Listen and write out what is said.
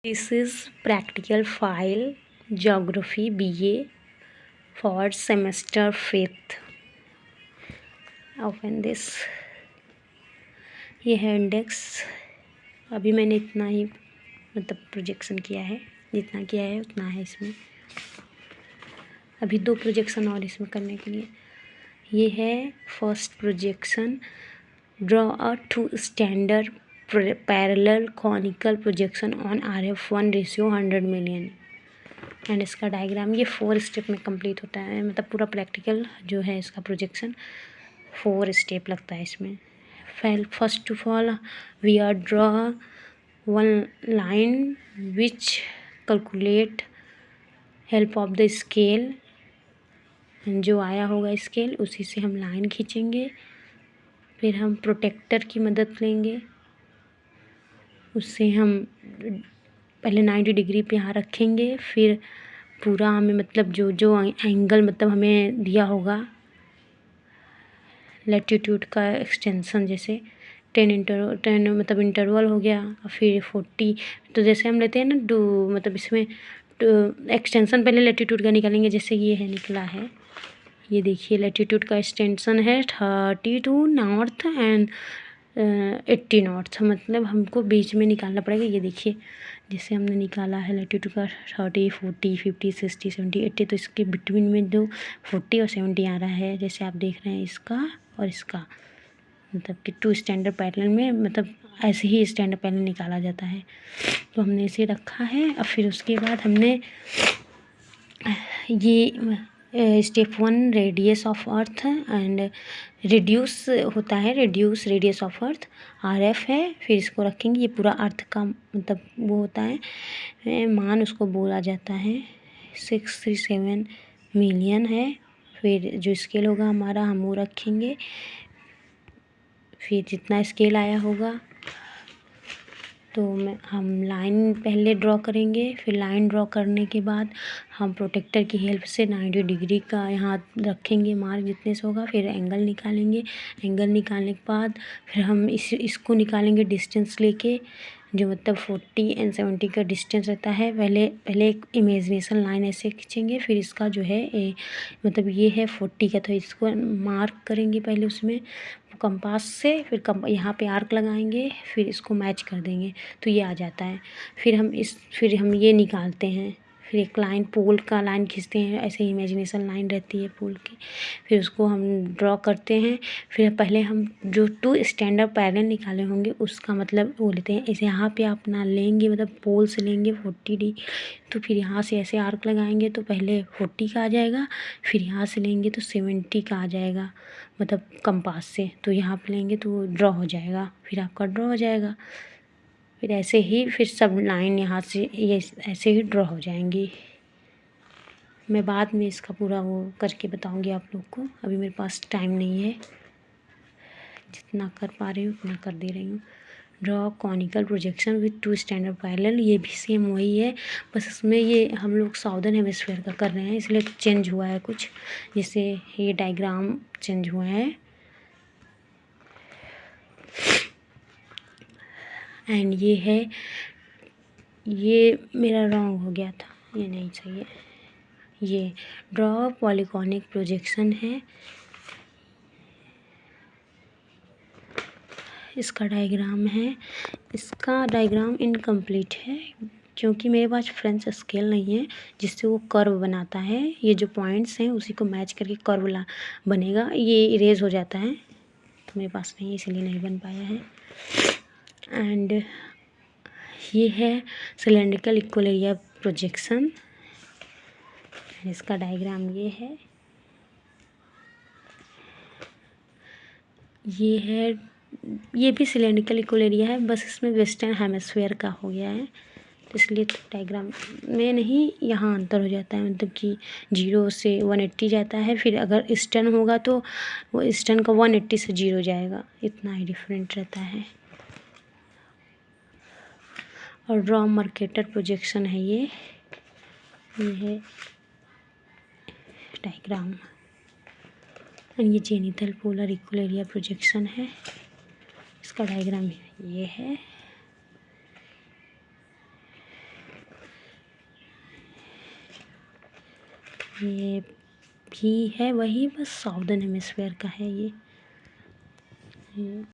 This is practical file geography BA for semester 5th. Open this. ये है index. अभी मैंने इतना ही प्रोजेक्शन किया है, जितना किया है उतना है इसमें। अभी 2 प्रोजेक्शन और इसमें करने के लिए। ये है first projection, draw a 2 standard parallel conical projection on RF1 ratio 100 million and इसका डायग्राम ये 4 स्टेप में कंप्लीट होता है। पूरा प्रैक्टिकल जो है इसका प्रोजेक्शन 4 स्टेप लगता है इसमें। First of all we are draw one line which calculate help of the scale. जो आया होगा स्केल उसी से हम लाइन खींचेंगे। फिर हम प्रोटेक्टर की मदद लेंगे, उससे हम पहले 90 डिग्री पे यहाँ रखेंगे। फिर पूरा हमें जो एंगल हमें दिया होगा लैटिट्यूड का एक्सटेंशन, जैसे 10 इंटरवल हो गया, और फिर 40। तो जैसे हम लेते हैं ना इसमें एक्सटेंशन पहले लैटिट्यूड का निकालेंगे। जैसे ये है निकला है, ये देखिए लैटिट्यूड का एक्सटेंशन है 32 नॉर्थ एंड 80 नॉर्थ। हमको बीच में निकालना पड़ेगा। ये देखिए जैसे हमने निकाला है लैटिट्यूड का 30 40 50 60 70 80, तो इसके बिटवीन में जो 40 और 70 आ रहा है, जैसे आप देख रहे हैं इसका और इसका, कि 2 स्टैंडर्ड पैरेलल में ऐसे ही स्टैंडर्ड पैरेलल निकाला जाता है। तो हमने इसे रखा है। और फिर उसके बाद हमने ये step 1 radius of earth and reduce होता है, reduce radius of earth RF है। फिर इसको रखेंगे, ये पूरा अर्थ का वो होता है मान, उसको बोला जाता है 637 मिलियन है। फिर जो स्केल होगा हमारा हम वो रखेंगे। फिर जितना स्केल आया होगा तो हम लाइन पहले ड्रॉ करेंगे। फिर लाइन ड्रॉ करने के बाद हम प्रोटेक्टर की हेल्प से 90 डिग्री का यहाँ रखेंगे मार्क जितने से होगा। फिर एंगल निकालेंगे। एंगल निकालने के बाद फिर हम इसको निकालेंगे डिस्टेंस लेके, जो 40 एंड 70 का डिस्टेंस रहता है। पहले एक इमेजिनेशन लाइन ऐसे खींचेंगे। फिर इसका जो है ये है 40 का, तो इसको मार्क करेंगे पहले उसमें कंपास से। फिर यहाँ पे आर्क लगाएंगे, फिर इसको मैच कर देंगे तो ये आ जाता है। फिर हम ये निकालते हैं। फिर एक लाइन पोल का लाइन खींचते हैं, ऐसे इमेजिनेशन लाइन रहती है पोल की। फिर उसको हम ड्रॉ करते हैं। फिर पहले हम जो 2 स्टैंडर्ड पैरेलल निकाले होंगे उसका वो लेते हैं। ऐसे यहाँ पे आप ना लेंगे, पोल से लेंगे 40 तो फिर यहाँ से ऐसे आर्क लगाएंगे तो पहले 40 का आ जाएगा। फिर यहाँ से लेंगे तो 70 का आ जाएगा, कंपास से। तो यहाँ पे लेंगे तो ड्रॉ हो जाएगा, फिर आपका ड्रॉ हो जाएगा। फिर ऐसे ही फिर सब लाइन यहाँ से ये ऐसे ही ड्रॉ हो जाएंगी। मैं बाद में इसका पूरा वो करके बताऊंगी आप लोग को। अभी मेरे पास टाइम नहीं है, जितना कर पा रही हूँ उतना कर दे रही हूँ। Draw conical projection with 2 standard parallel, ये भी सेम वही है, बस इसमें ये हम लोग साउदर्न हेमिस्फीयर का कर रहे हैं, इसलिए चेंज हुआ है कुछ। जैसे ये डायग्राम चेंज हुआ है। एंड ये है, ये मेरा रॉन्ग हो गया था, ये नहीं चाहिए। ये ड्रॉ पॉलीगोनिक प्रोजेक्शन है, इसका डायग्राम है। इसका डायग्राम इनकम्प्लीट है क्योंकि मेरे पास फ्रेंच स्केल नहीं है जिससे वो कर्व बनाता है। ये जो पॉइंट्स हैं उसी को मैच करके कर्व बनेगा। ये इरेज हो जाता है, तो मेरे पास नहीं, इसलिए नहीं बन पाया है। एंड ये है सिलेंड्रिकल इक्वल एरिया प्रोजेक्शन, इसका डायग्राम ये है। ये है, ये भी सिलेंड्रिकल इक्वल एरिया है, बस इसमें वेस्टर्न हेमिस्फीयर का हो गया है, तो इसलिए डायग्राम में नहीं, यहाँ अंतर हो जाता है। कि 0 से 180 जाता है, फिर अगर ईस्टर्न होगा तो वो ईस्टर्न का 180 से 0 जाएगा, इतना ही डिफरेंट रहता है। और ड्रॉ मर्केटर प्रोजेक्शन है ये है डायग्राम। एंड ये जेनिथल पोलर इक्वल एरिया प्रोजेक्शन है, इसका डायग्राम ये है। ये भी है वही, बस साउदर्न हेमिस्फेयर का है ये।